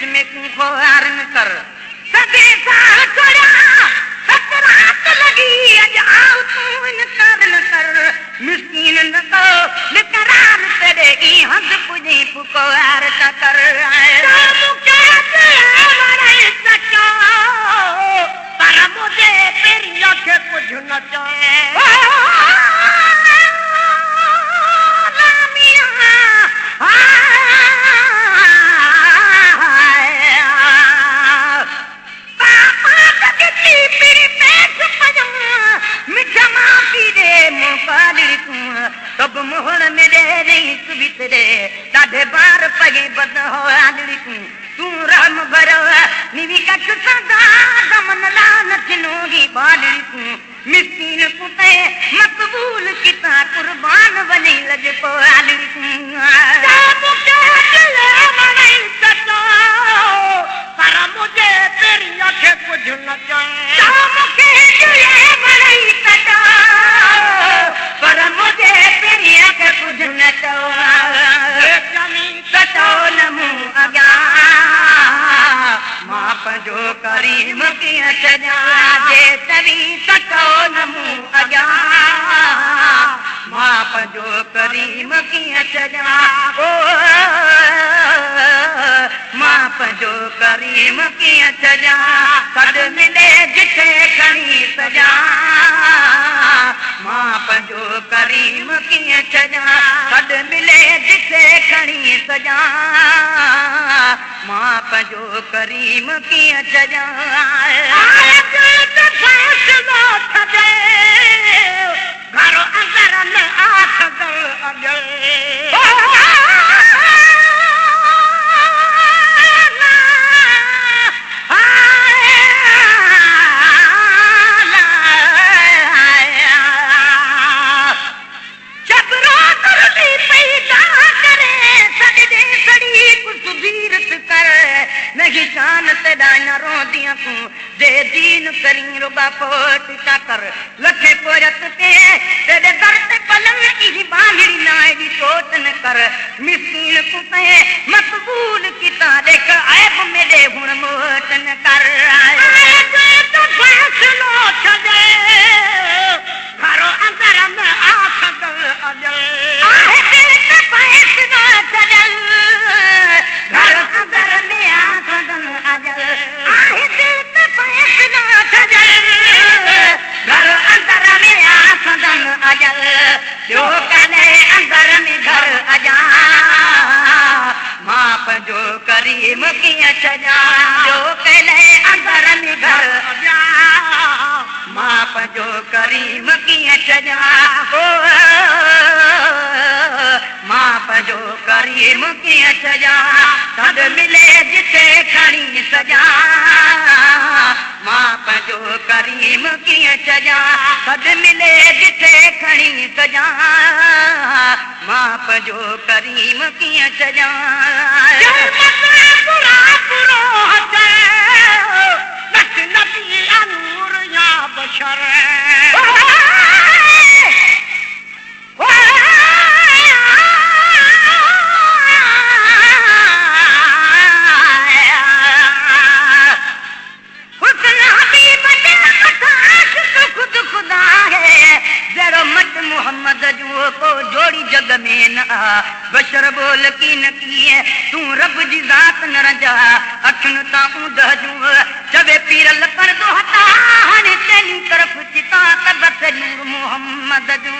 विच में खोहार न कर सदे साल छोड़ा सत रात लगी अज आओ तू इनकार न कर मिस्कीन न को निकरार तेरे की हद पुजी पुकार न कर मुझे सचो पर मुझे तेरी आंखें कुछ न चाहे तब मोहन मेरे नहीं सुबितरे दाढ़े बार पगे बद हो आदरी तू राम भरो निवी कट सदा दमन लान चिनोगी बादरी तू मिस्कीन कुते मकबूल किता कुर्बान बनी लज को आदरी तू पर मुझे तेरी आंखें कुछ न चाहे पर मुझे तेरी आंखें कुछ न सचो नमू अॻियां माप जो करीम कीअं सजा जे तवी सचो नमू अॻियां माप जो करीम कीअं सजा माप जो करीम कीअं सजा सॾ मिले जिथे खणी सजा माप जो करीम कीअं सजा सॾ मिले जिथे खणी सजा माप जो करीम कीअं सजा घरो अंदर न आख दल अगल शान तेरा न रोदियां तू दे दीन करी रुबा पोट कर लखे पोरत पे तेरे दर ते पलंग की बांधड़ी नाए दी सोच न कर मिस्कीन कुते मकबूल किता देख ऐब मेरे हुण मोट न कर तो फैसलो छदे घरो अंदर न आख दल अजल आहे ते फैसलो छदल घरो अंदर में आख दल अजल आहे ते फैसलो छदल घरो अंदर में आख दल अजल जो कने अंदर में घर अजा माप जो करीम कीअं सजा जो कने अंदर में घर अजा माप जो करीम कीअं सजा माप जो करीम कीअं सजा सॾ मिले जिथे खणी सजा माप जो करीम कीअं सजा सॾ मिले जिथे खणी सजा माप जो करीम कीअं सजा बशर मोहम्मद जो को जोड़ी जग में न आ बशर बोल की न किए तू रब जी जात न रजा अखन ता ऊंद जो चवे पीरल कर दो हटा हने तेनी तरफ चिता तब से नूर मोहम्मद जो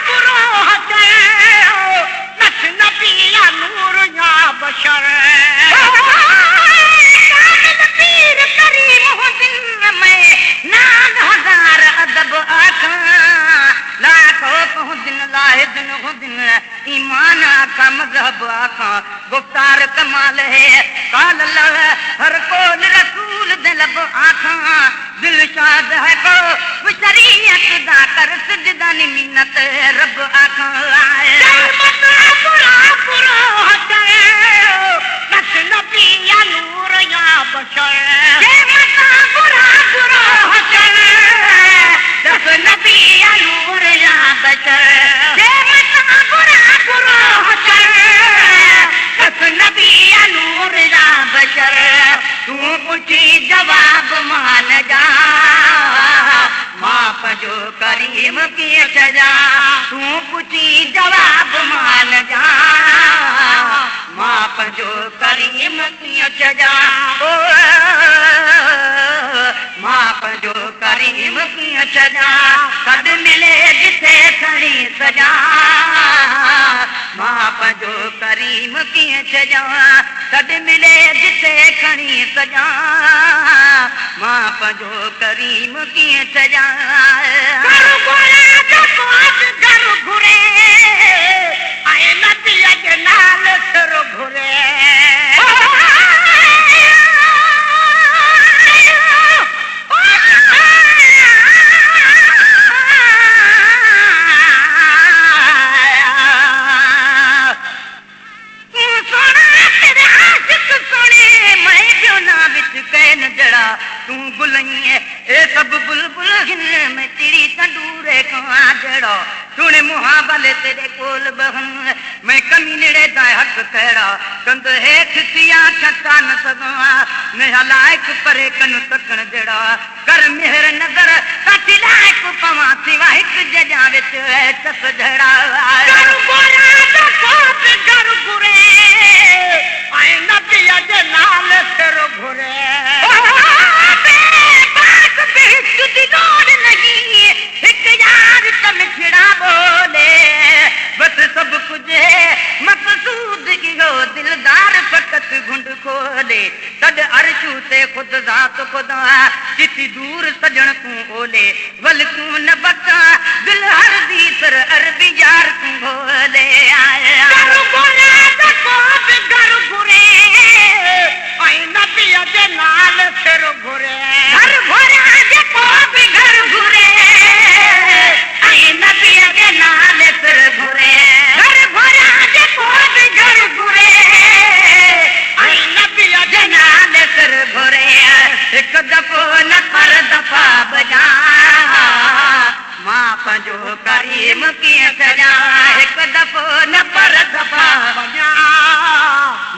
पुरो हटे नच नबिया नूर या बशर पीर करीम हो दिन में नान हजार अदब आखा लाखों दिन लाहे दिन हो दिन ईमान आखा मजहब आखा गुफ्तार कमाल है काल अल्लाह हर कोल रसूल दिलब आखा दिल शाद है को शरीयत दा कर सजदा नी मिन्नत रब आखा पुरो हटे नच नबिया नूर या बशर पुरो हटे दस नबिया नूर या बशर पुरो हटे दस नबिया सजा मां पंहिंजो करीम कीअं छॾा तूं पुछी जवाब मान जा मां पंहिंजो करीम कीअं छॾा मां पंहिंजो करीम कीअं छॾा सॾु मिले जिथे खणी सजा मां पंहिंजो करीम कीअं छॾा सॾु मिले जिथे खणी सजा मां पंहिंजो करीम कीअं छॾा घर घुरे ऐं नदीअ जे नाल सिर घुरे तूं गुलइए ए सब बुलबुल हिन में चिड़ी तंदूरे खां जड़ा सुन मुहाबले तेरे कोल बहन मैं कमी नेड़े दा हक खड़ा कंद हेठ सिया छता न सदा मैं लायक परे कन तकण जड़ा कर मेहर नजर काठी लायक पवा सिवा हिक जजा विच चस झड़ा कर गोरा दा कोप घर घुरे ऐं नदिया जे नाल सिर घुरे बस सब कुछ है मकसूद की हो दिलदार फकत घुंड खोले तद अर्शू ते खुद जात खुदा किसी दूर सजन को ओले वल तू न बता दिल हर दी सर अरबी यार को भोले आया घर बोला तो कोप घर घुरे आई नबिया दे नाल सिर घुरे घर भरा दे कोप घर घुरे आई नबिया दे नाल सिर घुरे घर भरा दे कोप घर घुरे आई नबिया दे नाल सिर घुरे एक दफो न पर दफा बजा मां पंहिंजो करीम कीअं छॾा एक दफो न पर दफा बजा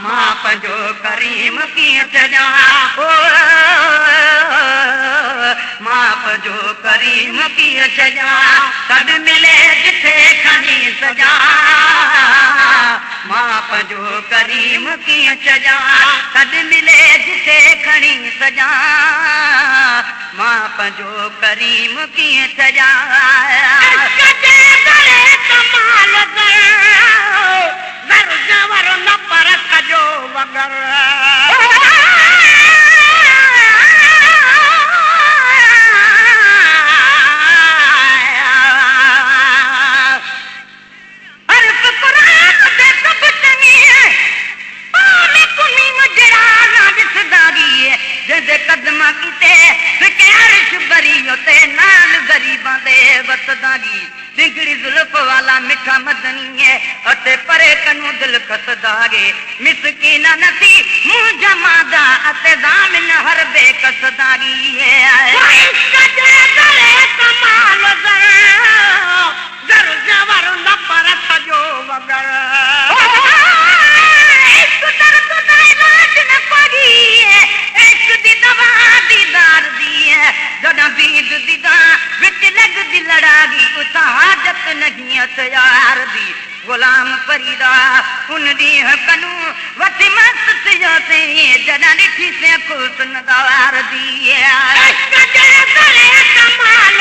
मां पंहिंजो करीम कीअं छॾा मां पंहिंजो करीम कीअं छॾा सॾु मिले जिथे खणी सजा मां पंहिंजो करीम कीअं छॾा सॾु मिले जिथे खणी सजा मां पंहिंजो करीम कीअं छॾा कमाल जवर न पर सजो वगर कदमा किते अर्श भरी ते नाल गरीबां दे वसदागी सिंगड़ी जुल्फ वाला मिठा मदनी है अते परे कनु दिल खसदागे मिसकीना नसी मुंह जमादा अते जामिन हर बेकसदागी है इसका जरे कमाल जर जवर न पर सजो वगर इस दर्द दा इलाज न पड़ी है दवा दीदार दी है जड़ा बीद दीदा विच लग दी लड़ागी उता हाजत नहीं तैयार दी गुलाम फरीदा उन दी कनु वति मस्त जो से जड़ा लिठी से खुश नदार दी है इसका जरे कमाल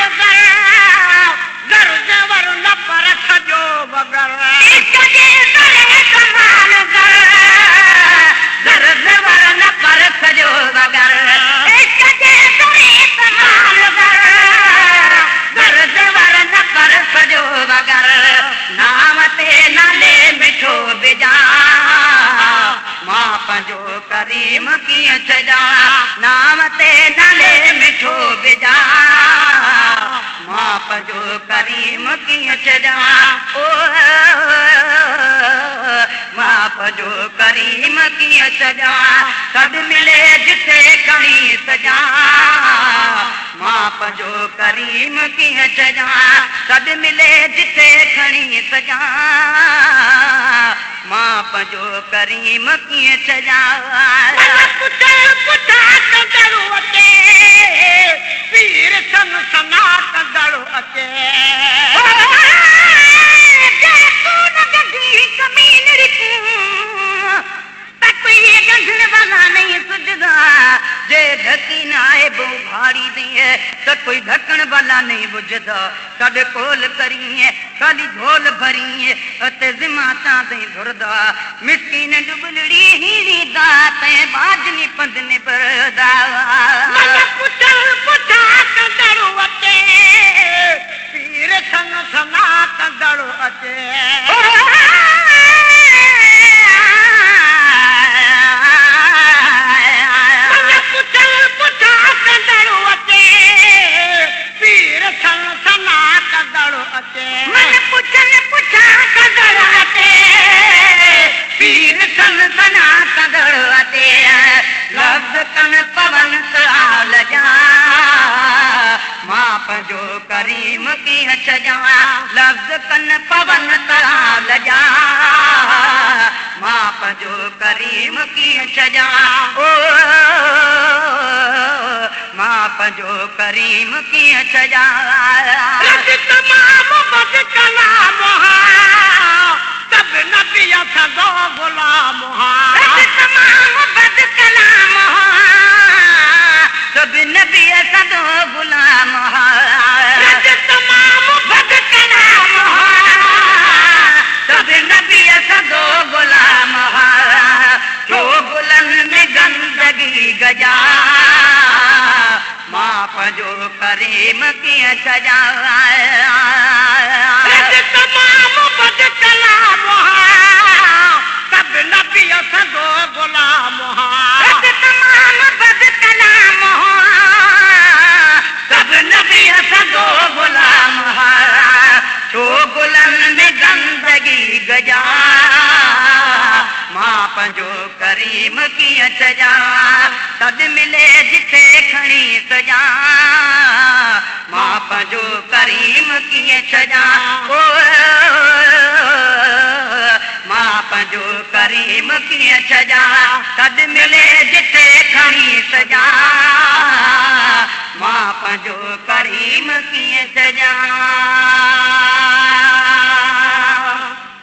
घर जवर न पर सजो बगर इसका जरे कमाल घर जवर न पर सजो बगर मां पंहिंजो करीम कीअं छॾा नाम ते नाले मिठो बिजा मां पंहिंजो करीम कीअं छॾा मां पंहिंजो करीम कीअं छॾा सॾु मिले जिथे खणी सजा मां पंहिंजो करीम कीअं छॾा सॾु मिले जिथे खणी सजा मां पंहिंजो करीम कीअं सजा पीर सन सना कंदड़ो अचे जे ढकी न आहे बो भाड़ी दिए तो कोई ढकण वाला नहीं बुझदा कद कोल करिए खाली झोल भरिए अते जिमा तां ते धुरदा मिस्कीन डुबलड़ी हीरी दात बाजनी पंदने परदा पुठा कंदड़ो अचे पीर सन सना कंदड़ो अचे पंहिंजो करीम कीअं सजा लफ़्ज़ कन पवन ताल जा मां पंहिंजो करीम कीअं सजा ओ मां पंहिंजो करीम कीअं सजा तमाम बद कलाम तब नबी सदो गुलाम तमाम बद कलाम सब नबी सदो गुलाम तमाम बद कलाम सब नबी सदो गुलाम जो गुलन में गंदगी गजा मां पंहिंजो करीम कीअं सजा तमाम बद कलाम सब नबी सदो गुलाम तमाम बद कलाम सब नबी सदो गुलाम छो गुलन में गंदगी गजा मां पंहिंजो करीम कीअं सजा तद मिले जिथे खणी सजा मां पंहिंजो करीम कीअं सजा ओ मां पंहिंजो करीम कीअं सजा तद मिले जिथे खणी सजा मां पंहिंजो करीम कीअं सजा